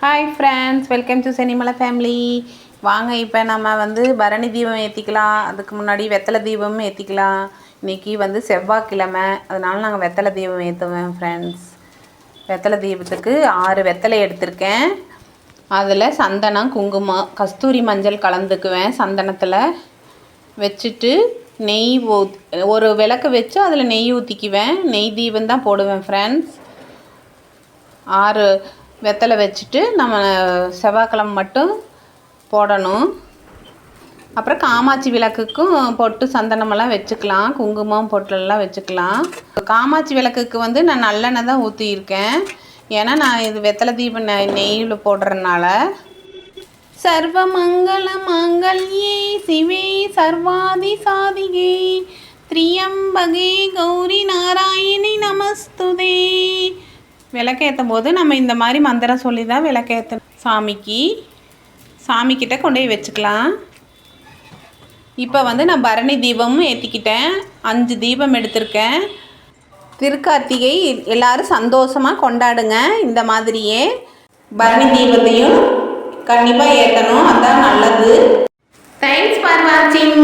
Hi friends, welcome to Chennimalai family. வாங்க இப்போ நம்ம பரணி தீபம் ஏற்றிக்கலாம். அதுக்கு முன்னாடி வெத்தலை தீபமும் ஏற்றிக்கலாம். இன்றைக்கி செவ்வாய்க்கிழமை, அதனால் நாங்கள் வெத்தலை தீபம் ஏற்றுவேன் ஃப்ரெண்ட்ஸ். வெத்தலை தீபத்துக்கு 6 வெத்தலை எடுத்திருக்கேன். அதில் சந்தனம், குங்குமம், கஸ்தூரி மஞ்சள் கலந்துக்குவேன். சந்தனத்தில் வச்சுட்டு நெய் ஒரு விளக்கு வச்சு அதில் நெய் ஊற்றிக்குவேன். நெய் தீபம் தான் போடுவேன் ஃப்ரெண்ட்ஸ். 6 வெத்தலை வச்சுட்டு நம்ம செவ்வாய்க்கிழமை மட்டும் போடணும். அப்புறம் காமாட்சி விளக்குக்கும் பொட்டு சந்தனமெல்லாம் வச்சுக்கலாம். குங்குமம் பொட்டெல்லாம் வச்சுக்கலாம். காமாட்சி விளக்குக்கு நான் நல்லெண்ணெய் தான் ஊற்றியிருக்கேன். ஏன்னா நான் இது வெத்தலை தீபம் நெய்யில் போடுறதுனால. சர்வ மங்கள மாங்கல்யே சிவே சர்வாதி சாதிகே திரியம்பகே கௌரி நாராயணி நமஸ்துதே. விளக்கேற்றும் போது நம்ம இந்த மாதிரி மந்திரம் சொல்லி தான் விளக்கேற்றணும். சாமிக்கிட்ட கொண்டு போய் வச்சுக்கலாம். இப்போ நான் பரணி தீபமும் ஏற்றிக்கிட்டேன். 5 தீபம் எடுத்திருக்கேன். திருக்கார்த்திகை எல்லோரும் சந்தோஷமாக கொண்டாடுங்க. இந்த மாதிரியே பரணி தீபத்தையும் கண்டிப்பாக ஏற்றணும். அதுதான் நல்லது. தேங்க்ஸ் ஃபார் வாட்சிங்.